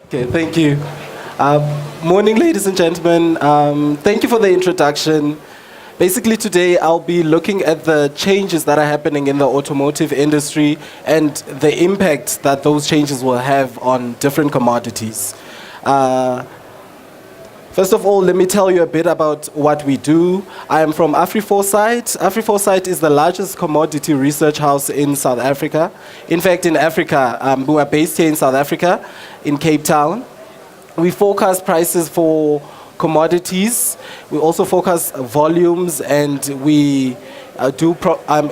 Okay, thank you. Morning, ladies and gentlemen. Thank you for the introduction. Basically, today I'll be looking at the changes that are happening in the automotive industry and the impact that those changes will have on different commodities. First of all, let me tell you a bit about what we do. I am from Afriforesight. Afriforesight is the largest commodity research house in South Africa. In fact, in Africa, we are based here in South Africa, in Cape Town. We forecast prices for commodities. We also forecast volumes, and we do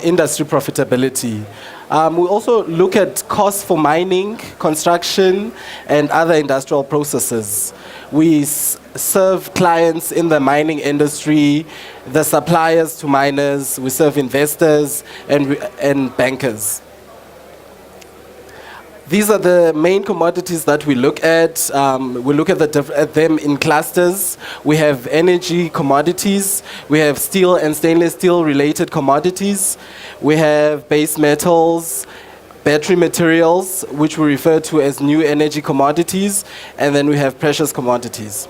industry profitability. We also look at costs for mining, construction, and other industrial processes. We serve clients in the mining industry, the suppliers to miners. We serve investors and bankers. These are the main commodities that we look at. We look at them in clusters. We have energy commodities. We have steel and stainless steel related commodities. We have base metals, battery materials, which we refer to as new energy commodities, and then we have precious commodities.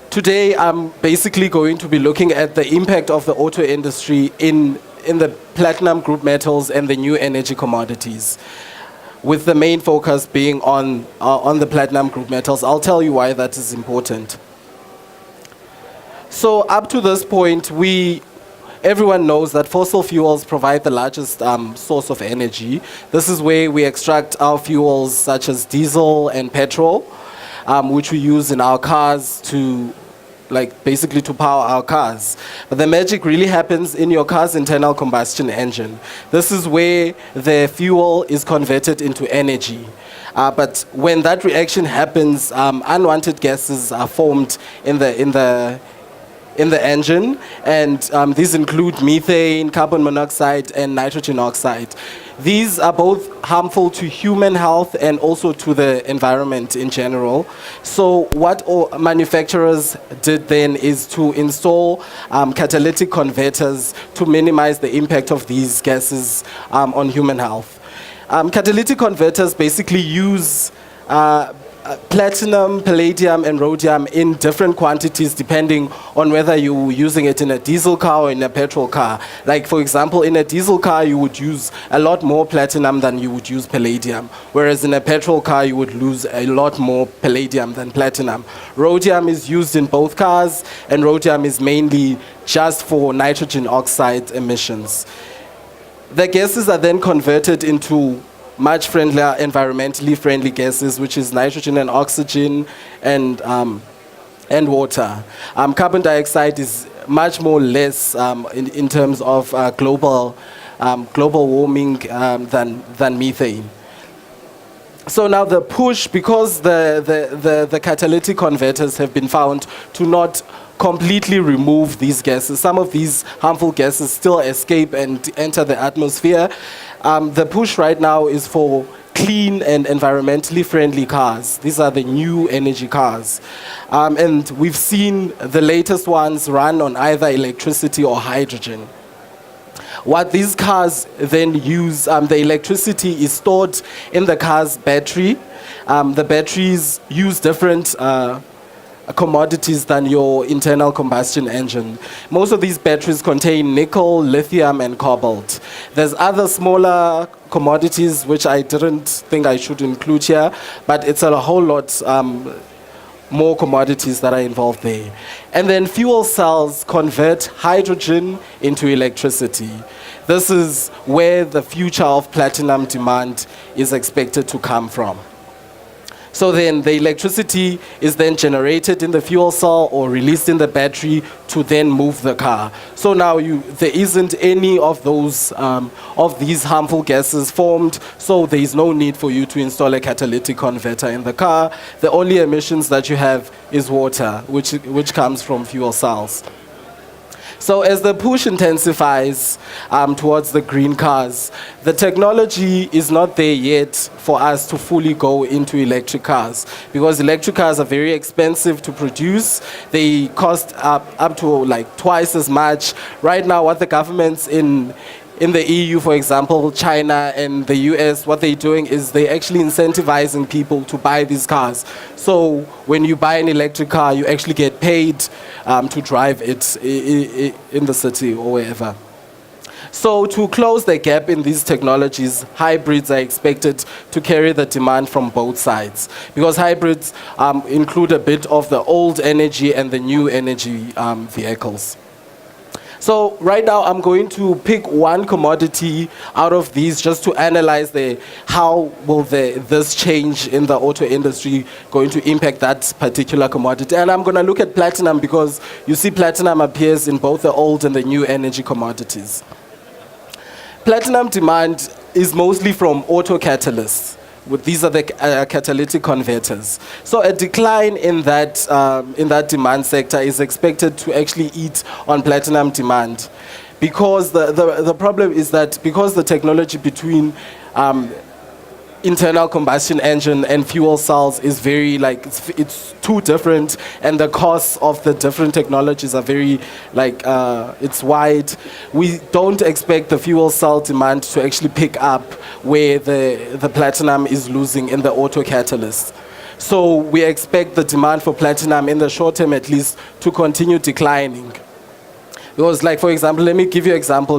Today, I'm basically going to be looking at the impact of the auto industry in the platinum group metals and the new energy commodities, with the main focus being on the platinum group metals. I'll tell you why that is important. So up to this point, everyone knows that fossil fuels provide the largest source of energy. This is where we extract our fuels such as diesel and petrol, which we use in our cars basically to power our cars. But the magic really happens in your car's internal combustion engine. This is where the fuel is converted into energy. But when that reaction happens, unwanted gases are formed in the engine, and these include methane, carbon monoxide, and nitrogen oxide. These are both harmful to human health and also to the environment in general. So what manufacturers did then is to install catalytic converters to minimize the impact of these gases on human health. Catalytic converters basically use platinum, palladium, and rhodium in different quantities depending on whether you're using it in a diesel car or in a petrol car. Like, for example, in a diesel car, you would use a lot more platinum than you would use palladium, whereas in a petrol car, you would lose a lot more palladium than platinum. Rhodium is used in both cars, and rhodium is mainly just for nitrogen oxide emissions. The gases are then converted into much friendlier, environmentally friendly gases, which is nitrogen and oxygen and water. Carbon dioxide is much more less in terms of global warming than methane. So now the push, because the catalytic converters have been found to not completely remove these gases. Some of these harmful gases still escape and enter the atmosphere. The push right now is for clean and environmentally friendly cars. These are the new energy cars. And we've seen the latest ones run on either electricity or hydrogen. What these cars then use, the electricity is stored in the car's battery. The batteries use different commodities than your internal combustion engine. Most of these batteries contain nickel, lithium, and cobalt. There's other smaller commodities which I didn't think I should include here, but it's a whole lot more commodities that are involved there. And then fuel cells convert hydrogen into electricity. This is where the future of platinum demand is expected to come from. So then the electricity is then generated in the fuel cell or released in the battery to then move the car. So now there isn't any of those of these harmful gases formed, so there is no need for you to install a catalytic converter in the car. The only emissions that you have is water, which comes from fuel cells. So as the push intensifies towards the green cars, the technology is not there yet for us to fully go into electric cars, because electric cars are very expensive to produce. They cost up to like twice as much. Right now, what the governments in in the EU, for example, China and the US, what they're doing is they're actually incentivizing people to buy these cars. So when you buy an electric car, you actually get paid to drive it in the city or wherever. So to close the gap in these technologies, hybrids are expected to carry the demand from both sides, because hybrids include a bit of the old energy and the new energy vehicles. So right now I'm going to pick one commodity out of these just to analyze how will this change in the auto industry going to impact that particular commodity. And I'm going to look at platinum, because you see platinum appears in both the old and the new energy commodities. Platinum demand is mostly from autocatalysts. These are the catalytic converters. So a decline in that demand sector is expected to actually eat on platinum demand, because the problem is that because the technology between internal combustion engine and fuel cells is very it's too different, and the costs of the different technologies are very it's wide. We don't expect the fuel cell demand to actually pick up where the platinum is losing in the auto catalyst. So we expect the demand for platinum in the short term at least to continue declining. Because, for example, let me give you an example.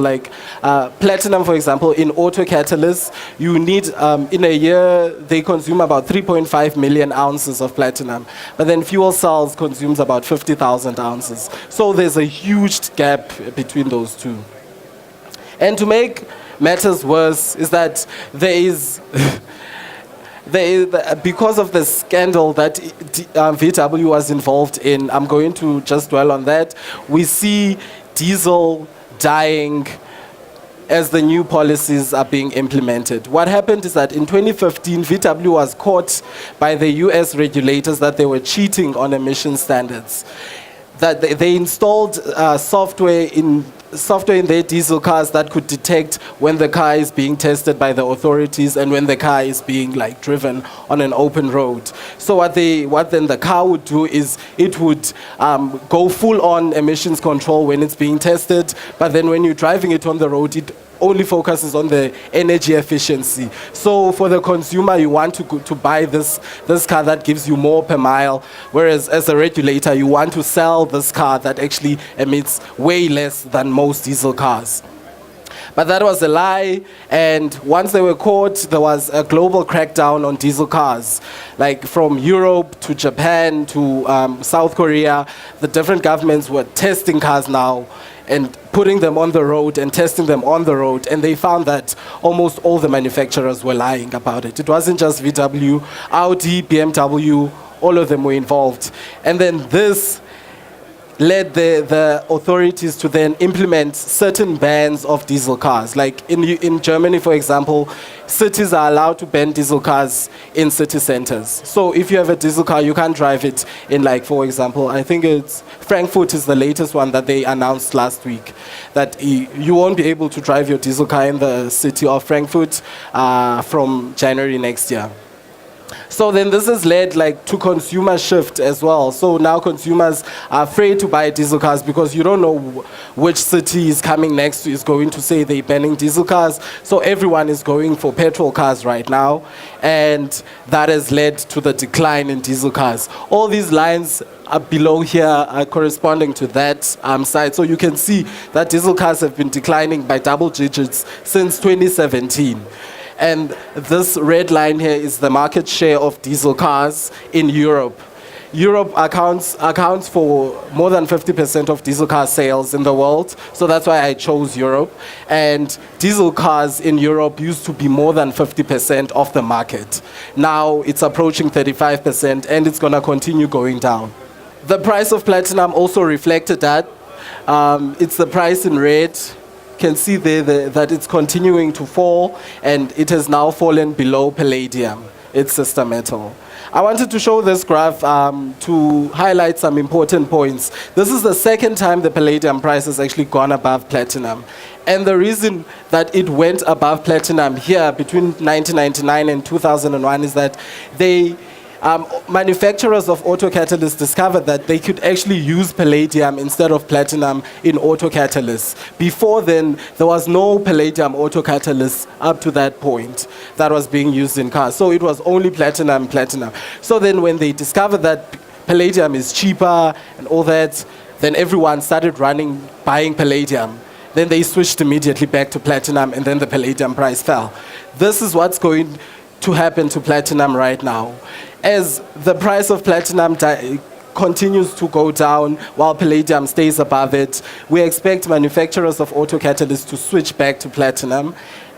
Platinum, for example, in auto catalysts, you need, in a year, they consume about 3.5 million ounces of platinum. But then fuel cells consumes about 50,000 ounces. So there's a huge gap between those two. And to make matters worse is that there is... because of the scandal that VW was involved in, I'm going to just dwell on that. We see diesel dying as the new policies are being implemented. What happened is that in 2015, VW was caught by the US regulators that they were cheating on emission standards. That they installed software in their diesel cars that could detect when the car is being tested by the authorities and when the car is being driven on an open road. So what then the car would do is it would go full on emissions control when it's being tested, but then when you're driving it on the road, it only focuses on the energy efficiency. So for the consumer, you want to buy this car that gives you more per mile, whereas as a regulator, you want to sell this car that actually emits way less than most diesel cars. But that was a lie, and once they were caught, there was a global crackdown on diesel cars. From Europe to Japan to South Korea, the different governments were testing cars now and putting them on the road and testing them on the road, and they found that almost all the manufacturers were lying about it. It wasn't just VW, Audi, BMW, all of them were involved. And then this led the authorities to then implement certain bans of diesel cars. In Germany, for example, cities are allowed to ban diesel cars in city centers. So if you have a diesel car, you can't drive it in, for example, I think it's Frankfurt is the latest one that they announced last week, that you won't be able to drive your diesel car in the city of Frankfurt from January next year. So then this has led to consumer shift as well. So now consumers are afraid to buy diesel cars because you don't know which city is coming next is going to say they're banning diesel cars. So everyone is going for petrol cars right now, and that has led to the decline in diesel cars. All these lines below here are corresponding to that side. So you can see that diesel cars have been declining by double digits since 2017. And this red line here is the market share of diesel cars in Europe. Europe accounts for more than 50% of diesel car sales in the world, so that's why I chose Europe. And diesel cars in Europe used to be more than 50% of the market. Now it's approaching 35%, and it's going to continue going down. The price of platinum also reflected that. It's the price in red. Can see there that it's continuing to fall, and it has now fallen below palladium, its sister metal. I wanted to show this graph to highlight some important points. This is the second time the palladium price has actually gone above platinum. And the reason that it went above platinum here between 1999 and 2001 is that they manufacturers of autocatalysts discovered that they could actually use palladium instead of platinum in autocatalysts. Before then, there was no palladium autocatalyst up to that point that was being used in cars. So it was only platinum. So then when they discovered that palladium is cheaper and all that, then everyone started buying palladium. Then they switched immediately back to platinum, and then the palladium price fell. This is what's going to happen to platinum right now. As the price of platinum continues to go down while palladium stays above it, we expect manufacturers of autocatalysts to switch back to platinum.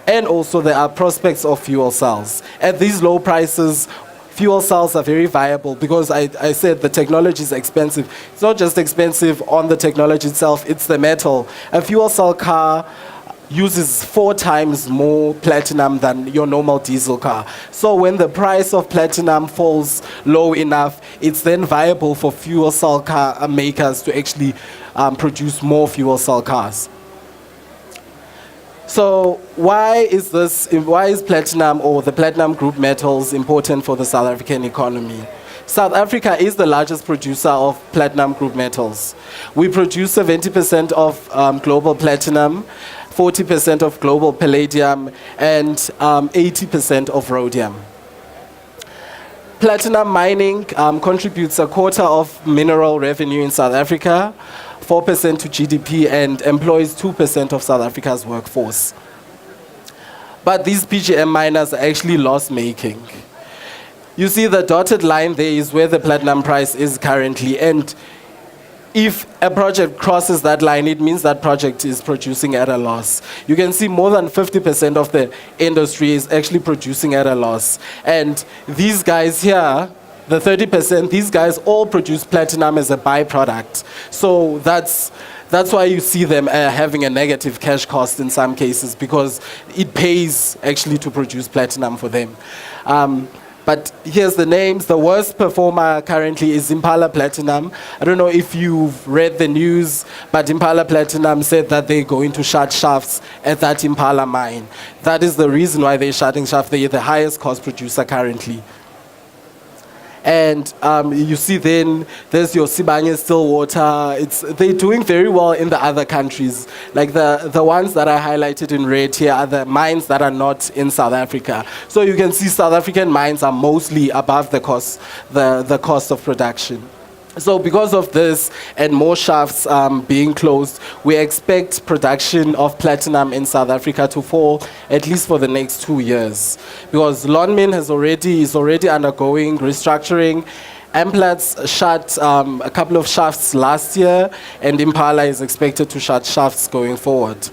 And also there are prospects of fuel cells. At these low prices, fuel cells are very viable because I said the technology is expensive. It's not just expensive on the technology itself, it's the metal. A fuel cell car uses 4 times more platinum than your normal diesel car. So when the price of platinum falls low enough, it's then viable for fuel cell car makers to actually produce more fuel cell cars. So why is platinum or the platinum group metals important for the South African economy? South Africa is the largest producer of platinum group metals. We produce 70% of global platinum, 40% of global palladium, and 80% of rhodium. Platinum mining contributes a quarter of mineral revenue in South Africa, 4% to GDP, and employs 2% of South Africa's workforce. But these PGM miners are actually loss-making. You see the dotted line there is where the platinum price is currently, and if a project crosses that line, it means that project is producing at a loss. You can see more than 50% of the industry is actually producing at a loss. And these guys here, the 30%, these guys all produce platinum as a byproduct. So that's why you see them having a negative cash cost in some cases, because it pays actually to produce platinum for them. But here's the names. The worst performer currently is Impala Platinum. I don't know if you've read the news, but Impala Platinum said that they're going to shut shafts at that Impala mine. That is the reason why they're shutting shafts. They're the highest cost producer currently. And you see then, there's your Sibanye Stillwater. They're doing very well in the other countries. Like the ones that I highlighted in red here are the mines that are not in South Africa. So you can see South African mines are mostly above the cost of production. So because of this and more shafts being closed, we expect production of platinum in South Africa to fall at least for the next 2 years. Because Lonmin is already undergoing restructuring. Amplatz shut a couple of shafts last year, and Impala is expected to shut shafts going forward.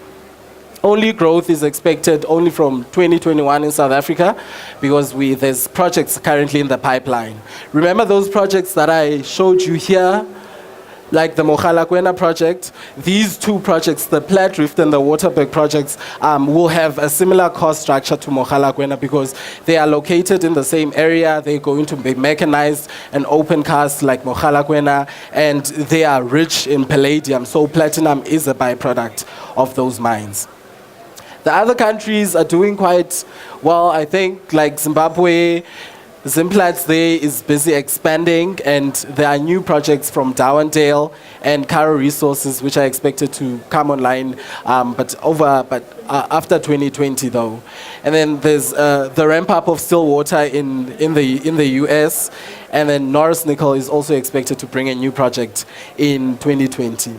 Only growth is expected only from 2021 in South Africa, because there's projects currently in the pipeline. Remember those projects that I showed you here, like the Mogalakwena project? These 2 projects, the Platrift and the Waterberg projects, will have a similar cost structure to Mogalakwena because they are located in the same area. They're going to be mechanized and open cast like Mogalakwena, and they are rich in palladium, so platinum is a byproduct of those mines. The other countries are doing quite well, I think, like Zimbabwe. Zimplats there is busy expanding, and there are new projects from Dowandale and Karo Resources which are expected to come online, but after 2020 though. And then there's the ramp up of Stillwater in the US, and then Norris Nickel is also expected to bring a new project in 2020.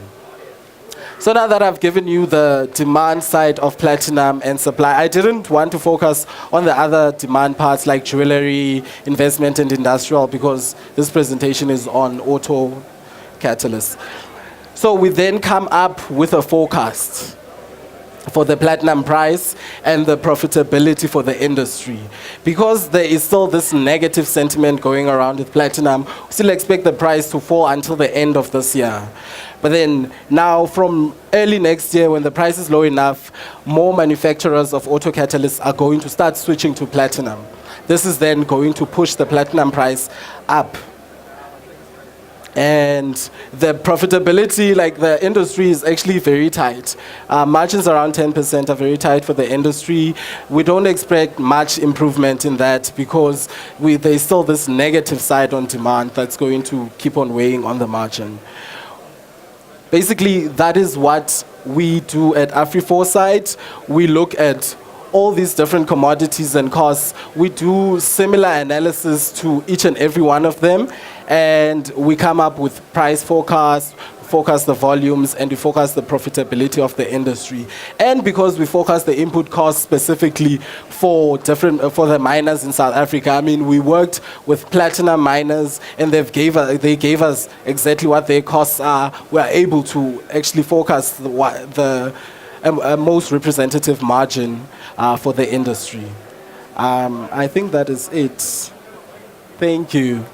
So now that I've given you the demand side of platinum and supply, I didn't want to focus on the other demand parts like jewelry, investment, and industrial, because this presentation is on auto catalysts. So we then come up with a forecast for the platinum price and the profitability for the industry. Because there is still this negative sentiment going around with platinum, we still expect the price to fall until the end of this year. But then now from early next year, when the price is low enough, more manufacturers of autocatalysts are going to start switching to platinum. This is then going to push the platinum price up. And the profitability, like the industry, is actually very tight. Margins around 10% are very tight for the industry. We don't expect much improvement in that because there's still this negative side on demand that's going to keep on weighing on the margin. Basically, that is what we do at Afriforesight. We look at all these different commodities and costs. We do similar analysis to each and every one of them, and we come up with price forecasts, forecast the volumes, and we forecast the profitability of the industry. And because we forecast the input costs specifically for the miners in South Africa, I mean, we worked with platinum miners, and they gave us exactly what their costs are. We are able to actually forecast the most representative margin for the industry. I think that is it. Thank you.